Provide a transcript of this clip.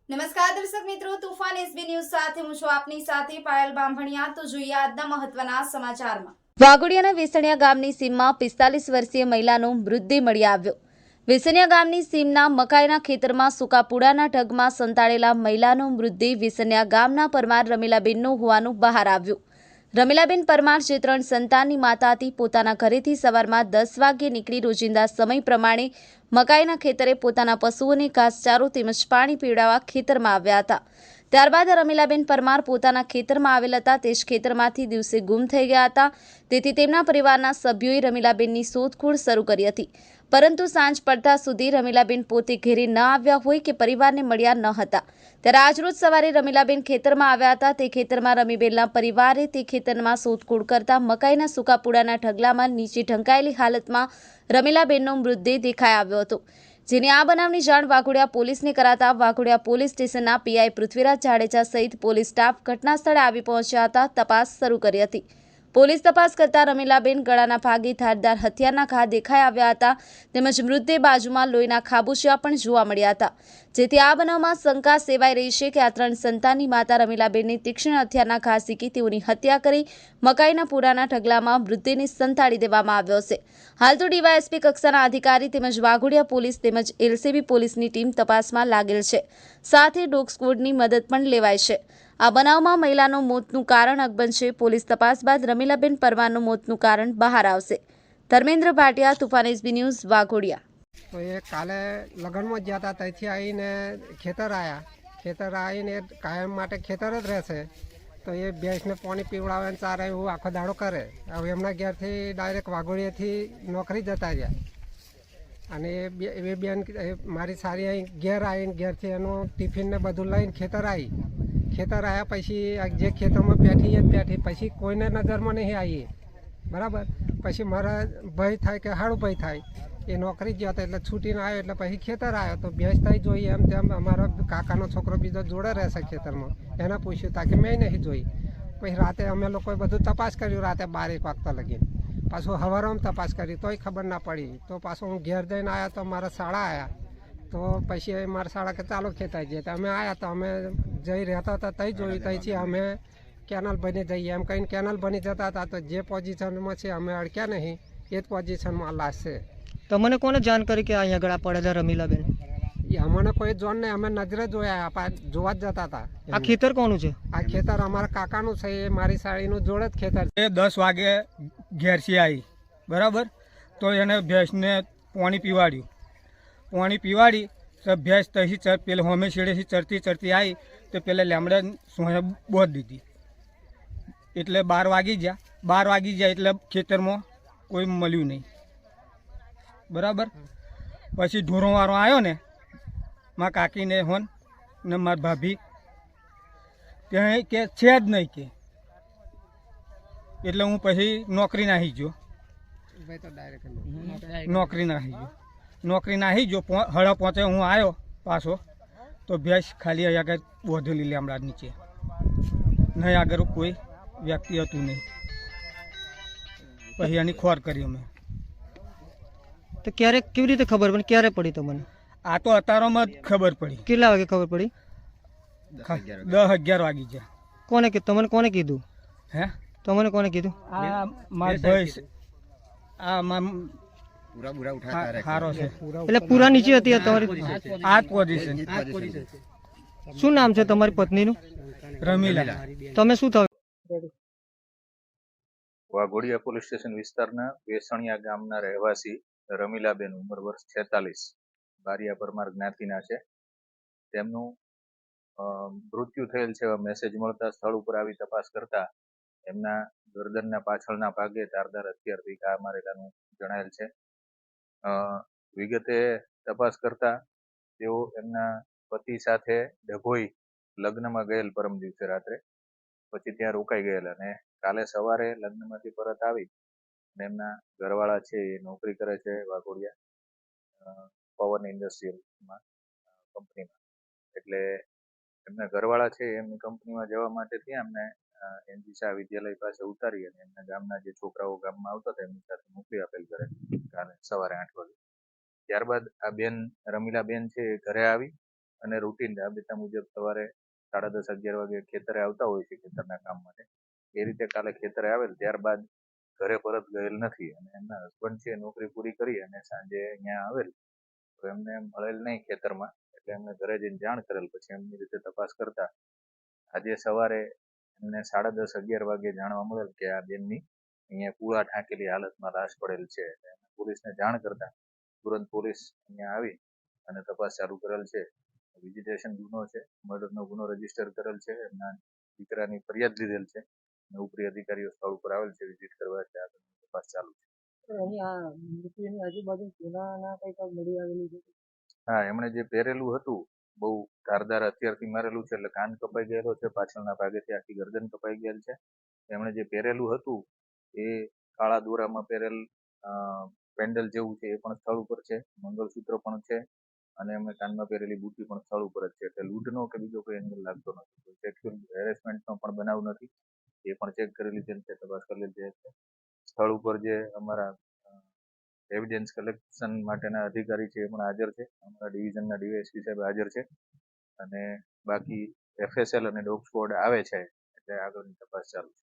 નમસ્કાર દર્શક મિત્રો, તુફાન એસબી ન્યૂઝ સાથે હું છું આપની સાથે પાયલ બામભણિયા। તો જોઈએ આજના મહત્વના સમાચારમાં। વાઘોડિયાના વેસણિયા ગામની સીમમાં 45 વર્ષીય મહિલાનો મૃતદેહ મળી આવ્યો। વેસણિયા ગામની સીમના મકાઈના ખેતરમાં સૂકા પૂડાના ઢગમાં સંતાડેલા મહિલાનો મૃતદેહ વેસણિયા ગામના પરમાર રમીલાબેનનો હોવાનું બહાર આવ્યું। રમીલાબેન પરમાર જે 3 સંતાનની માતા હતી, પોતાના ઘરેથી સવારમાં 10 વાગ્યે નીકળી રોજિંદા સમય પ્રમાણે મકાઈના ખેતરે પોતાના પશુઓને ઘાસચારો તેમજ પાણી પીવડાવવા ખેતરમાં આવ્યા હતા। ત્યારબાદ રમીલાબેન પરમાર પોતાના ખેતરમાં આવેલ હતા, તે જ ખેતરમાંથી દિવસે ગુમ થઈ ગયા હતા। તેથી તેમના પરિવારના સભ્યોએ રમીલાબેનની શોધખોળ શરૂ કરી હતી, પરંતુ સાંજ પડતા સુધી રમીલાબેન પોતે ઘેરે ન આવ્યા હોય કે પરિવારને મળ્યા ન હતા। ત્યારે આજરોજ સવારે રમીલાબેન ખેતરમાં આવ્યા હતા। તે ખેતરમાં રમીબેનના પરિવારે તે ખેતરમાં શોધખોળ કરતા મકાઈના સૂકા પૂડાના ઢગલામાં નીચે ઢંકાયેલી હાલતમાં રમીલાબેનનો મૃતદેહ દેખાઈ આવ્યો હતો, જેની આ બનાવની જાણ વાઘોડિયા પોલીસને કરાતા વાઘોડિયા પોલીસ સ્ટેશનના પીઆઈ પૃથ્વીરાજ જાડેજા સહિત પોલીસ સ્ટાફ ઘટના સ્થળે આવી પહોંચ્યા હતા। તપાસ શરૂ કરી હતી। પોલીસ તપાસ કરતા રમીલાબેન ગળાના ભાગે ધારદાર હથિયારના ઘા દેખાઈ આવ્યા હતા, તેમજ મૃતદેહ બાજુમાં લોહીના ખાબોચિયા પણ જોવા મળ્યા હતા, જેથી આ બનાવમાં શંકા સેવાઈ રહી છે કે આ 3 સંતાનની માતા રમીલાબેનને તીક્ષ્ણ હથિયારના ઘા ઝીકી તેઓની હત્યા કરી મકાઈના પૂરાના ઢગલામાં મૃતદેહને સંતાડી દેવામાં આવ્યો છે। હાલ તો ડીવાયએસપી કક્ષાના અધિકારી તેમજ વાઘોડિયા પોલીસ તેમજ એલસીબી પોલીસની ટીમ તપાસમાં લાગેલ છે, સાથે ડોગ સ્ક્વોડની મદદ પણ લેવાઈ છે। આ બનાવમાં મહિલાનું મોતનું કારણ અકબંધ છે। પોલીસ તપાસ બાદ રમીલાબેન પરમારનું મોતનું કારણ બહાર આવશે। Dharmendra Bhatia, Tufan SB news, Waghodia. તો એ કાલે લગ્નમાં ગયા હતા, ત્યાંથી આવીને ખેતર આવીને કાયમ માટે ખેતર જ રહેશે। તો એ ભેંસને પાણી પીવડાવે ચારે એવું આખો દાડો કરે। હવે એમના ઘેરથી ડાયરેક્ટ વાઘોડિયાથી નોકરી જતા રહ્યા અને એ બેન મારી સારી અહીં ઘેર આવીને ઘેરથી એનું ટિફિન ને બધું લઈને ખેતર આવ્યા પછી જે ખેતરમાં પેઠી પછી કોઈને નજરમાં નહીં આવી બરાબર। પછી મારા ભય થાય કે હાડું ભય થાય, એ નોકરી ગયા હતા એટલે છૂટીને આવ્યો એટલે પછી ખેતર આવ્યો તો ભેંસ થઈ જોઈ એમ તેમ અમારો કાકાનો છોકરો બીજો જોડે રહેશે ખેતરમાં, એને પૂછ્યું તા કે મેં નહીં જોઈ। પછી રાતે અમે લોકોએ બધું તપાસ કર્યું, રાતે 12 વાગતા લગીને પાછું સવારમાં તપાસ કરી તોય ખબર ના પડી। તો પાછું હું ઘેર જઈને આવ્યા તો મારા શાળા આવ્યા, તો પછી મારા શાળા કે ચાલો ખેતાઈ જઈએ, તો અમે આવ્યા તો અમે જઈ રહેતા હતા તઈ જોયું, તઈથી અમે કેનલ બની જઈએ એમ કહીને કેનલ બની જતા હતા। તો જે પોઝિશનમાં છે અમે અડક્યા નહીં, એ જ પોઝિશનમાં લાશ છે। તમને કોને જાણ કરી કે અહીંયા આગળ પડેલા રમીલાબેન? એ અમને કોઈ જોન નહીં, અમે નજરે જોયા, જોવા જ જતા હતા। આ ખેતર કોનું છે? આ ખેતર અમારા કાકાનું છે, એ મારી સાડીનું જોડે જ ખેતર છે। એ 10 વાગે ઘેરથી આવી બરાબર, તો એને ભેંસને પાણી પીવાડી તો ભેંસ ત્યાંથી પેલે હોમે છેડેથી ચરતી આવી તો પેલા લેમડે સોહે બોધ દીધી, એટલે 12 વાગી ગયા એટલે ખેતરમાં કોઈ મળ્યું નહીં બરાબર। પછી ઢોરોવાળો આવ્યો ને, મારા કાકીને હોન ને મારા ભાભી, ત્યાં કે છે જ નહીં કે, એટલે હું પછી નોકરી નાહી ગયો। નોકરી નાહી ગયો 5:30 હું આવ્યો પાછો, તો ભેંસ ખાલી અહીંયા આગળ બોધેલી લેમડા નીચે, નહીં આગળ કોઈ વ્યક્તિ હતું નહીં। પછી એની ખોર કરી અમે। તો ક્યારે કેવી રીતે ખબર પડી, ક્યારે પડી તમને? આ તો અત્યારમાં જ ખબર પડી। કેટલા વાગે ખબર પડી? 10-11 વાગી ગયા। તમને કોને કીધું? હે તમને કોને કીધું? આ મારા ભાઈ, આ સારો છે, એટલે પૂરા નીચે હતી તમારી? આ પોઝિશન। શું નામ છે તમારી પત્નીનું? રમીલા। તમે શું થયું? વાઘોડિયા પોલીસ સ્ટેશન વિસ્તારના વેસણિયા ગામના રહેવાસી રમીલાબેન, ઉંમર વર્ષ 46, બારિયા પરમાર જ્ઞાતિના છે। તેમનું મૃત્યુ થયેલ છે મેસેજ મળતા સ્થળ ઉપર આવી તપાસ કરતા એમના ગરદનના પાછળના ભાગે ધારદાર હથિયારથી ઘા મારેલાનું જણાયેલ છે। વિગતે તપાસ કરતા તેઓ એમના પતિ સાથે ડભોઈ લગ્નમાં ગયેલ પરમ દિવસે રાત્રે, પછી ત્યાં રોકાઈ ગયેલા અને કાલે સવારે લગ્નમાંથી પરત આવી અને એમના ઘરવાળા છે એ નોકરી કરે છે વાઘોડિયા પવન ઇન્ડસ્ટ્રીયલમાં કંપનીમાં, એટલે એમના ઘરવાળા છે એમની કંપનીમાં જવા માટે ત્યાં એમને એનજી શાહ વિદ્યાલય પાસે ઉતારી અને એમના ગામના જે છોકરાઓ ગામમાં આવતા હતા એમની સાથે મોકલી આપેલ ઘરે કાલે સવારે 8 વાગે। ત્યારબાદ આ બેન રમીલાબેન છે એ ઘરે આવી અને રૂટીન રાબેતા મુજબ સવારે 10:30-11 વાગે ખેતરે આવતા હોય છે ખેતરના કામ માટે. એ રીતે કાલે ખેતરે આવેલ, ત્યારબાદ ઘરે પરત ગયેલ નથી અને એમના હસબન્ડ છે નોકરી પૂરી કરી અને સાંજે અહીંયા આવેલ તો એમને મળેલ નહીં ખેતરમાં, એટલે એમને ઘરે જઈને જાણ કરેલ. પછી એમની રીતે તપાસ કરતા આજે સવારે એમને 10:30-11 વાગે જાણવા મળેલ કે આ બેનની અહીંયા કુળા ઢાંકેલી હાલતમાં લાશ પડેલ છે. પોલીસને જાણ કરતા તુરંત પોલીસ અહીંયા આવી અને તપાસ ચાલુ કરેલ છે. વિઝિટેશન ગુનો છે, મર્ડરનો ગુનો રજીસ્ટર કરેલ છે, એમના દીકરાની ફરિયાદ લીધેલ છે અને ઉપરી અધિકારીઓ સ્થળ ઉપર આવેલ છે વિઝિટ કરવા, એટલે આગળની તપાસ ચાલુ છે. હા, એમણે જે પહેરેલું હતું બહુ ધારદાર હથિયારથી મારેલું છે, એટલે કાન કપાઈ ગયેલો છે, પાછળના ભાગેથી આખી ગરદન કપાઈ ગયેલ છે. એમણે જે પહેરેલું હતું એ કાળા દોરામાં પહેરેલ પેન્ડલ જેવું છે, એ પણ સ્થળ ઉપર છે, મંગળસૂત્ર પણ છે અને એમણે કાનમાં પહેરેલી બુટી પણ સ્થળ ઉપર જ છે. એટલે લૂંટનો કે બીજો કોઈ એંગલ લાગતો નથી, સેક્સ્યુઅલ હેરેસમેન્ટનો પણ બનાવ નથી. એ પણ ચેક કરી લીધેલ છે, તપાસ કરી લીધેલ છે. સ્થળ ઉપર જે અમારા એવિડન્સ કલેક્શન માટેના અધિકારી છે એ પણ હાજર છે, અમારા ડિવિઝનના ડીવાયએસપી સાહેબ હાજર છે અને બાકી FSL અને ડોગ સ્ક્વોડ આવે છે, એટલે આગળની તપાસ ચાલુ છે.